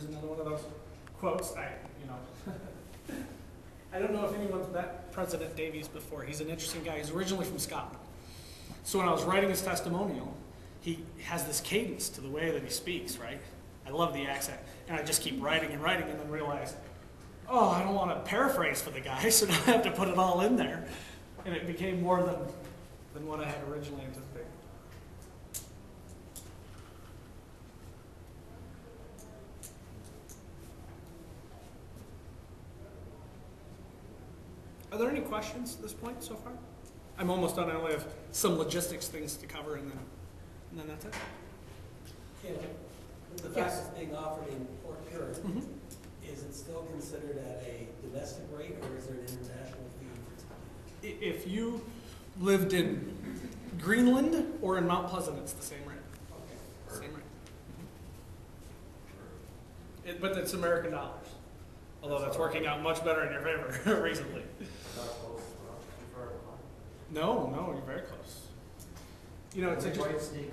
here's another one of those quotes. I don't know if anyone's met President Davies before. He's an interesting guy. He's originally from Scotland. So when I was writing his testimonial, he has this cadence to the way that he speaks, right? I love the accent. And I just keep writing and writing and then realize, oh, I don't want to paraphrase for the guy, so now I have to put it all in there. And it became more than what I had originally anticipated. Are there any questions at this point so far? I'm almost done. I only have some logistics things to cover, and then that's it. Yeah. The fact it's being offered in Port Huron, is it still considered at a domestic rate, or is there an international fee? If you lived in Greenland or in Mount Pleasant, it's the same rate. Okay. Same rate. But it's American dollars. Although that's working out much better in your favor recently. No, you're very close. You know, it's interesting.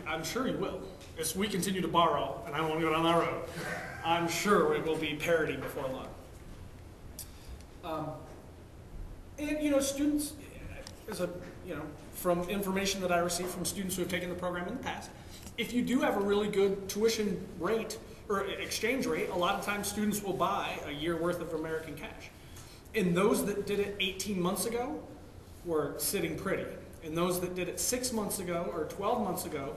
I'm sure you will. As we continue to borrow, and I don't want to go down that road, I'm sure it will be parity before long. And you know, students, from information that I receive from students who have taken the program in the past, if you do have a really good tuition rate or exchange rate, a lot of times students will buy a year worth of American cash. And those that did it 18 months ago were sitting pretty. And those that did it 6 months ago or 12 months ago,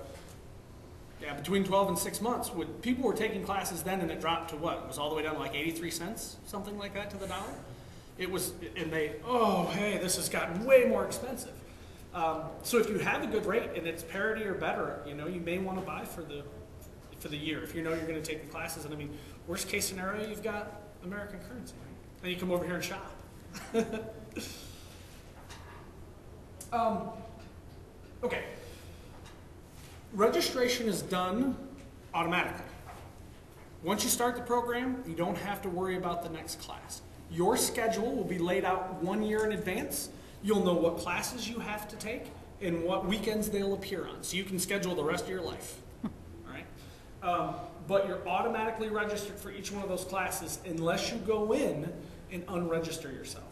between 12 and 6 months, people were taking classes then and it dropped to what? It was all the way down to like 83 cents, something like that to the dollar. It was, and oh, hey, this has gotten way more expensive. So if you have a good rate and it's parity or better, you know, you may want to buy for the year if you know you're going to take the classes. And I mean, worst case scenario, you've got American currency, right? Then you come over here and shop. Okay. Registration is done automatically. Once you start the program, you don't have to worry about the next class. Your schedule will be laid out 1 year in advance. You'll know what classes you have to take and what weekends they'll appear on, so you can schedule the rest of your life. All right? But you're automatically registered for each one of those classes unless you go in and unregister yourself.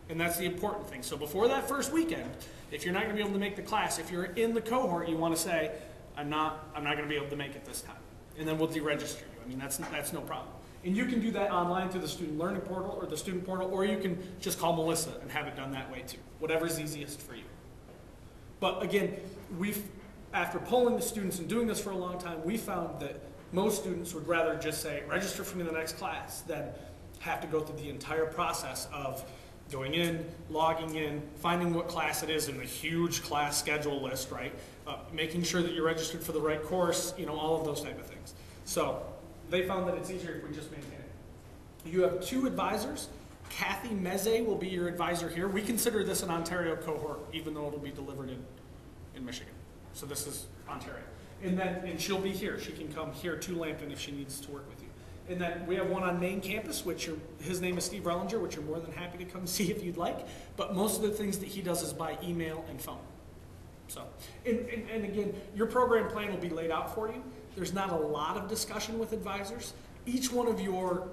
And that's the important thing. So before that first weekend, if you're not going to be able to make the class, if you're in the cohort, you want to say, I'm not going to be able to make it this time. And then we'll deregister you. I mean, that's no problem. And you can do that online through the student learning portal or the student portal, or you can just call Melissa and have it done that way too. Whatever's easiest for you. But again, after polling the students and doing this for a long time, we found that most students would rather just say, register for me in the next class, than have to go through the entire process of going in, logging in, finding what class it is in the huge class schedule list, right? Making sure that you're registered for the right course, you know, all of those type of things. So they found that it's easier if we just maintain it. You have 2 advisors. Kathy Meze will be your advisor here. We consider this an Ontario cohort, even though it'll be delivered in Michigan. So this is Ontario. And she'll be here. She can come here to Lambton if she needs to work with you. And then we have one on main campus, his name is Steve Rellinger, which you're more than happy to come see if you'd like. But most of the things that he does is by email and phone. So, and again, your program plan will be laid out for you. There's not a lot of discussion with advisors. Each one of your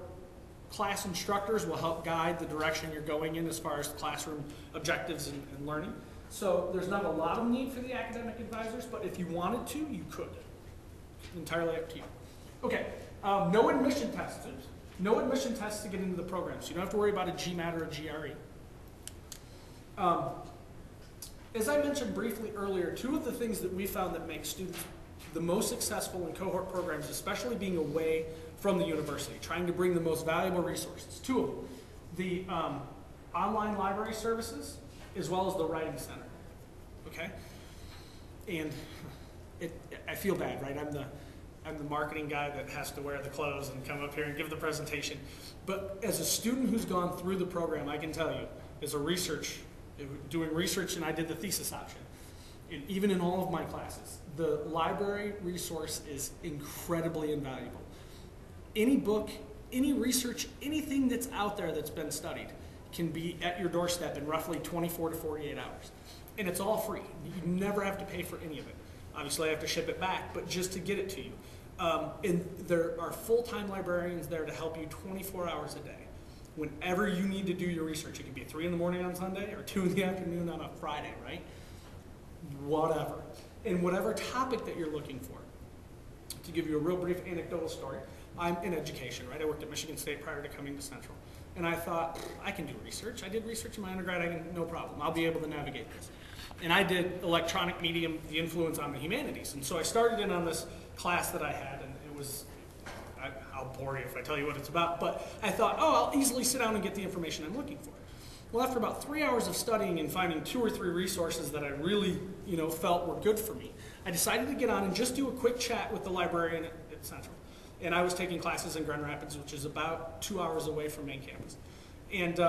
class instructors will help guide the direction you're going in as far as classroom objectives and learning. So there's not a lot of need for the academic advisors, but if you wanted to, you could. Entirely up to you. Okay. No admission tests. No admission tests to get into the program, so you don't have to worry about a GMAT or a GRE. As I mentioned briefly earlier, 2 of the things that we found that make students the most successful in cohort programs, especially being away from the university, trying to bring the most valuable resources. 2 of them. The online library services, as well as the writing center. Okay? And I feel bad, right? I'm the marketing guy that has to wear the clothes and come up here and give the presentation. But as a student who's gone through the program, I can tell you, as doing research, and I did the thesis option, and even in all of my classes, the library resource is incredibly invaluable. Any book, any research, anything that's out there that's been studied can be at your doorstep in roughly 24 to 48 hours. And it's all free. You never have to pay for any of it. Obviously, I have to ship it back, but just to get it to you. And there are full-time librarians there to help you 24 hours a day. Whenever you need to do your research, it could be 3 in the morning on Sunday or 2 in the afternoon on a Friday, right? Whatever. And whatever topic that you're looking for. To give you a real brief anecdotal story, I'm in education, right? I worked at Michigan State prior to coming to Central. And I thought, I can do research. I did research in my undergrad, no problem. I'll be able to navigate this. And I did electronic medium, the influence on the humanities. And so I started in on this class that I had, and it was, I'll bore you if I tell you what it's about, but I thought, oh, I'll easily sit down and get the information I'm looking for. Well, after about 3 hours of studying and finding 2 or 3 resources that I really, felt were good for me, I decided to get on and just do a quick chat with the librarian at Central. And I was taking classes in Grand Rapids, which is about 2 hours away from main campus. And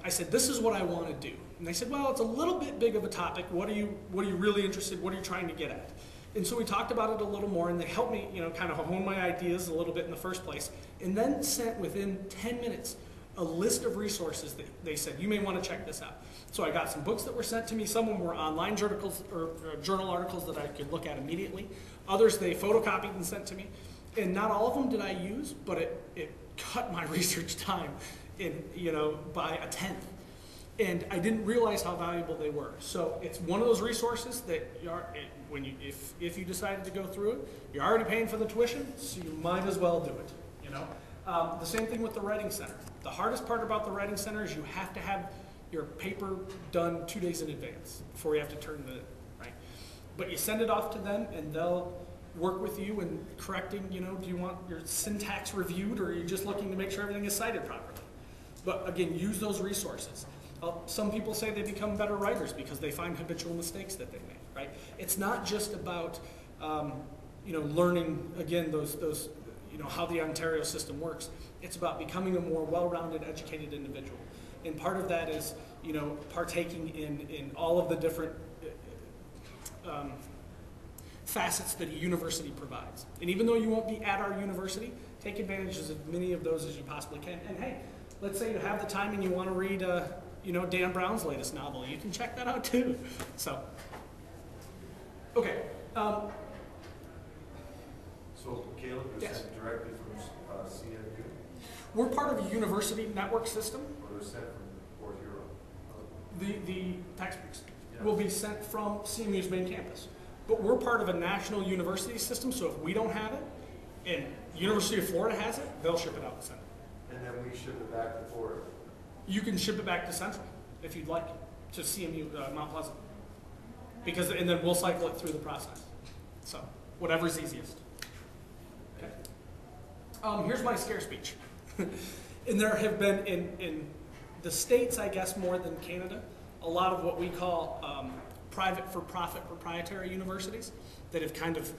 I said, this is what I want to do. And they said, well, it's a little bit big of a topic. What are you really interested in? What are you trying to get at? And so we talked about it a little more, and they helped me, kind of hone my ideas a little bit in the first place, and then sent within 10 minutes a list of resources that they said, you may want to check this out. So I got some books that were sent to me. Some of them were online journals or journal articles that I could look at immediately. Others they photocopied and sent to me. And not all of them did I use, but it cut my research time by a 10th. And I didn't realize how valuable they were. So it's one of those resources that if you decided to go through it, you're already paying for the tuition, so you might as well do it. The same thing with the Writing Center. The hardest part about the Writing Center is you have to have your paper done 2 days in advance before you have to turn it in, right? But you send it off to them, and they'll work with you in correcting, do you want your syntax reviewed, or are you just looking to make sure everything is cited properly? But again, use those resources. Some people say they become better writers because they find habitual mistakes that they make, right? It's not just about, learning, again, those how the Ontario system works. It's about becoming a more well-rounded, educated individual. And part of that is, partaking in all of the different facets that a university provides. And even though you won't be at our university, take advantage of as many of those as you possibly can. And hey, let's say you have the time and you want to read, Dan Brown's latest novel. You can check that out too. So, okay. So, Caleb, you're Yes. sent directly from CMU? We're part of a university network system. Or they're sent from Port Huron? The textbooks Yeah. will be sent from CMU's main campus. But we're part of a national university system, so if we don't have it, and University of Florida has it, they'll ship it out to Central. And then we ship it back to Florida? You can ship it back to Central, if you'd like, to CMU Mount Pleasant. And then we'll cycle it through the process. So, whatever's easiest. Okay. Here's my scare speech. And there have been, in the States, I guess, more than Canada, a lot of what we call private for-profit proprietary universities that have kind of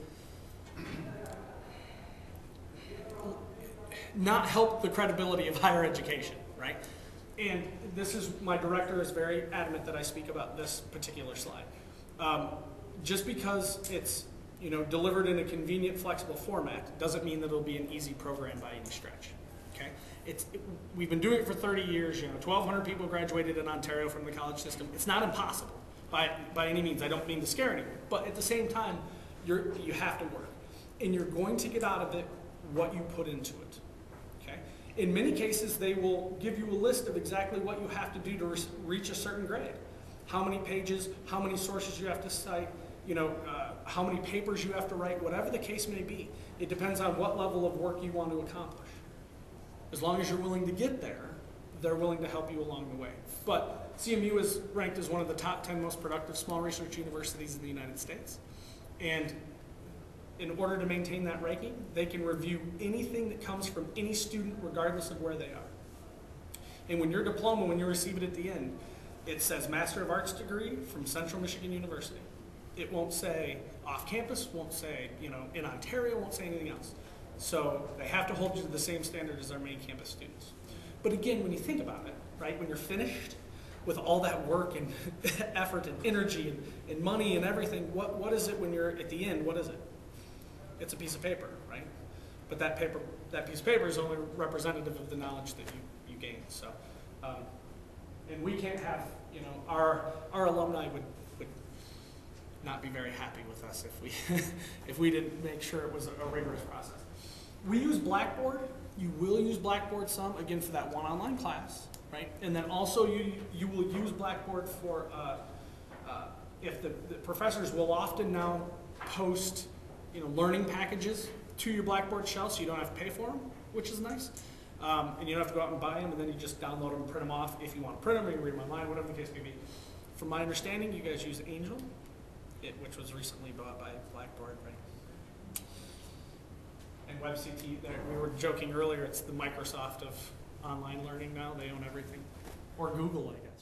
not helped the credibility of higher education, right? And my director is very adamant that I speak about this particular slide. Just because it's delivered in a convenient, flexible format doesn't mean that it'll be an easy program by any stretch. Okay, we've been doing it for 30 years. 1,200 people graduated in Ontario from the college system. It's not impossible by any means. I don't mean to scare anyone, but at the same time, you have to work, and you're going to get out of it what you put into it. Okay, in many cases, they will give you a list of exactly what you have to do to reach a certain grade. How many pages, how many sources you have to cite, how many papers you have to write, whatever the case may be. It depends on what level of work you want to accomplish. As long as you're willing to get there, they're willing to help you along the way. But CMU is ranked as one of the top 10 most productive small research universities in the United States. And in order to maintain that ranking, they can review anything that comes from any student regardless of where they are. And when your diploma, when you receive it at the end, it says Master of Arts degree from Central Michigan University. It won't say off campus, won't say, in Ontario, won't say anything else. So they have to hold you to the same standard as our main campus students. But again, when you think about it, right, when you're finished with all that work and effort and energy and money and everything, what is it when you're at the end? What is it? It's a piece of paper, right? But that piece of paper is only representative of the knowledge that you gain. So, and we can't have, our alumni would not be very happy with us if we if we didn't make sure it was a rigorous process. We use Blackboard. You will use Blackboard some, again, for that one online class, right? And then also you will use Blackboard for, if the professors will often now post, learning packages to your Blackboard shell, so you don't have to pay for them, which is nice. And you don't have to go out and buy them, and then you just download them and print them off if you want to print them, or you read them online, whatever the case may be. From my understanding, you guys use Angel, which was recently bought by Blackboard, right? And WebCT, we were joking earlier, it's the Microsoft of online learning now. They own everything. Or Google, I guess.